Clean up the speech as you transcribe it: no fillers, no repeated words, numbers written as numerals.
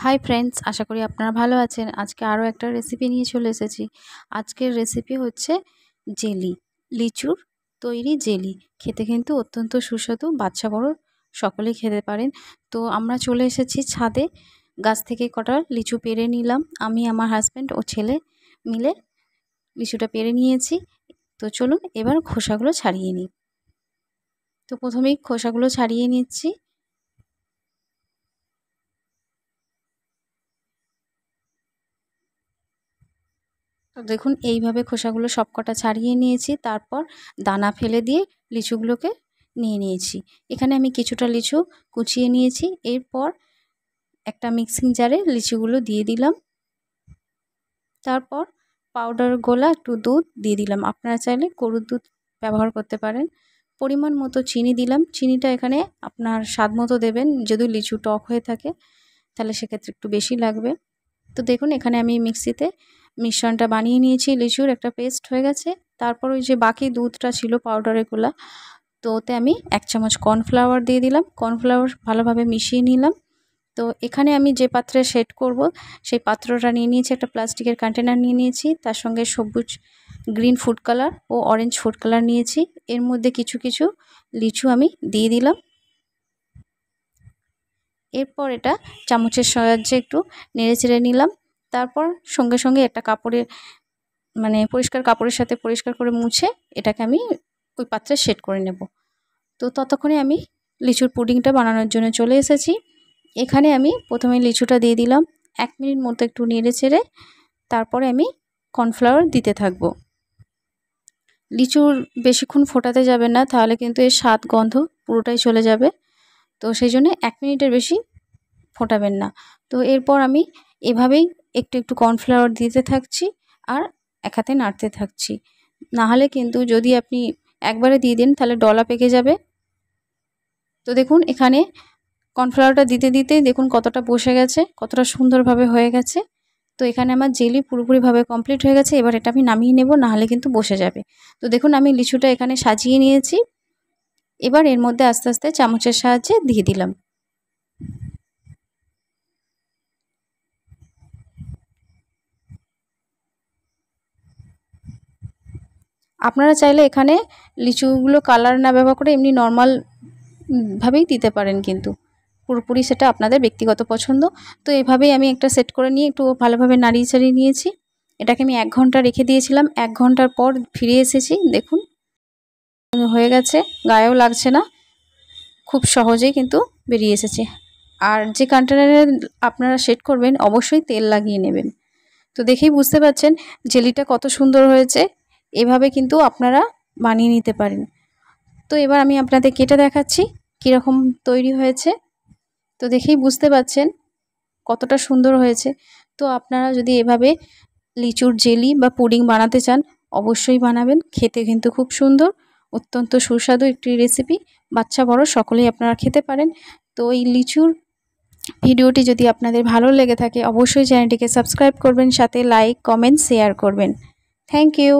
Hi friends, আশা করি আপনারা ভালো আছেন। আজকে আরও একটা রেসিপি নিয়ে চলে এসেছি। আজকের রেসিপি হচ্ছে জেলি, লিচুর তৈরি জেলি। খেতে কিন্তু অত্যন্ত সুস্বাদু, বাচ্চা বড় সকলেই খেতে পারেন। তো আমরা চলে এসেছি ছাদে, গাছ থেকে কটা লিচু পেড়ে নিলাম। আমি, আমার হাজব্যান্ড ও ছেলে মিলে লিচুটা পেড়ে নিয়েছি। তো চলুন এবার খোসাগুলো ছাড়িয়ে নিই। তো প্রথমেই খোসাগুলো ছাড়িয়ে নিচ্ছি। তো দেখুন এইভাবে খোসাগুলো সবকটা ছাড়িয়ে নিয়েছি। তারপর দানা ফেলে দিয়ে লিচুগুলোকে নিয়ে নিয়েছি। এখানে আমি কিছুটা লিচু কুচিয়ে নিয়েছি। এরপর একটা মিক্সিং জারে লিচুগুলো দিয়ে দিলাম। তারপর পাউডার গোলা একটু দুধ দিয়ে দিলাম। আপনারা চাইলে গরুর দুধ ব্যবহার করতে পারেন। পরিমাণ মতো চিনি দিলাম। চিনিটা এখানে আপনার স্বাদ মতো দেবেন। যদি লিচু টক হয়ে থাকে তাহলে সেক্ষেত্রে একটু বেশি লাগবে। তো দেখুন এখানে আমি মিক্সিতে মিশ্রণটা বানিয়ে নিয়েছি, লিচুর একটা পেস্ট হয়ে গেছে। তারপর ওই যে বাকি দুধটা ছিল পাউডারের গোলা, তো ওতে আমি 1 চামচ কর্নফ্লাওয়ার দিয়ে দিলাম। কর্নফ্লাওয়ার ভালোভাবে মিশিয়ে নিলাম। তো এখানে আমি যে পাত্রে সেট করব সেই পাত্রটা নিয়ে নিয়েছি, একটা প্লাস্টিকের কন্টেনার নিয়ে নিয়েছি। তার সঙ্গে সবুজ গ্রিন ফুড কালার ও অরেঞ্জ ফুড কালার নিয়েছি। এর মধ্যে কিছু কিছু লিচু আমি দিয়ে দিলাম। এরপর এটা চামচের সাহায্যে একটু নেড়ে চেড়ে নিলাম। তারপর সঙ্গে সঙ্গে একটা কাপড়ে পরিষ্কার কাপড়ের সাথে পরিষ্কার করে মুছে এটাকে আমি ওই পাত্রে সেট করে নেব। তো ততক্ষণে আমি লিচুর পুডিংটা বানানোর জন্য চলে এসেছি। এখানে আমি প্রথমে লিচুটা দিয়ে দিলাম। 1 মিনিট মতো একটু নেড়ে চেড়ে তারপরে আমি কর্নফ্লাওয়ার দিতে থাকবো। লিচুর বেশিক্ষণ ফোটাতে যাবে না, তাহলে কিন্তু এর স্বাদ গন্ধ পুরোটাই চলে যাবে। তো সেই জন্য 1 মিনিটের বেশি ফোটাবেন না। তো এরপর আমি এভাবেই একটু একটু কর্নফ্লাওয়ার দিতে থাকছি আর এক হাতে নাড়তে থাকছি। নাহলে কিন্তু যদি আপনি একবারে দিয়ে দেন তাহলে ডলা পেকে যাবে। তো দেখুন এখানে কর্নফ্লাওয়ারটা দিতে দিতেই দেখুন কতটা বসে গেছে, কতটা সুন্দরভাবে হয়ে গেছে। তো এখানে আমার জেলি পুরোপুরিভাবে কমপ্লিট হয়ে গেছে। এবার এটা আমি নামিয়ে নেব, নাহলে কিন্তু বসে যাবে। তো দেখুন আমি লিচুটা এখানে সাজিয়ে নিয়েছি। এবার এর মধ্যে আস্তে আস্তে চামচের সাহায্যে দিয়ে দিলাম। আপনারা চাইলে এখানে লিচুগুলো কালার না ব্যবহার করে এমনি নর্মাল ভাবেই দিতে পারেন, কিন্তু পুরোপুরি সেটা আপনাদের ব্যক্তিগত পছন্দ। তো এভাবেই আমি একটা সেট করে নিয়ে একটু ভালোভাবে নাড়িয়ে চাড়িয়ে নিয়েছি। এটাকে আমি 1 ঘন্টা রেখে দিয়েছিলাম। 1 ঘন্টার পর ফিরে এসেছি। দেখুন হয়ে গেছে, গায়েও লাগছে না, খুব সহজেই কিন্তু বেরিয়ে এসেছে। আর যে কন্টেনারে আপনারা সেট করবেন অবশ্যই তেল লাগিয়ে নেবেন। তো দেখেই বুঝতে পারছেন জেলিটা কত সুন্দর হয়েছে। এভাবে কিন্তু আপনারা বানিয়ে নিতে পারেন। তো এবার আমি আপনাদের কেটে দেখাচ্ছি কীরকম তৈরি হয়েছে। তো দেখেই বুঝতে পারছেন কতটা সুন্দর হয়েছে। তো আপনারা যদি এভাবে লিচুর জেলি বা পুডিং বানাতে চান অবশ্যই বানাবেন। খেতে কিন্তু খুব সুন্দর, অত্যন্ত সুস্বাদু একটি রেসিপি। বাচ্চা বড় সকলেই আপনারা খেতে পারেন। তো এই লিচুর ভিডিওটি যদি আপনাদের ভালো লেগে থাকে অবশ্যই চ্যানেলটিকে সাবস্ক্রাইব করবেন, সাথে লাইক, কমেন্ট, শেয়ার করবেন। Thank you.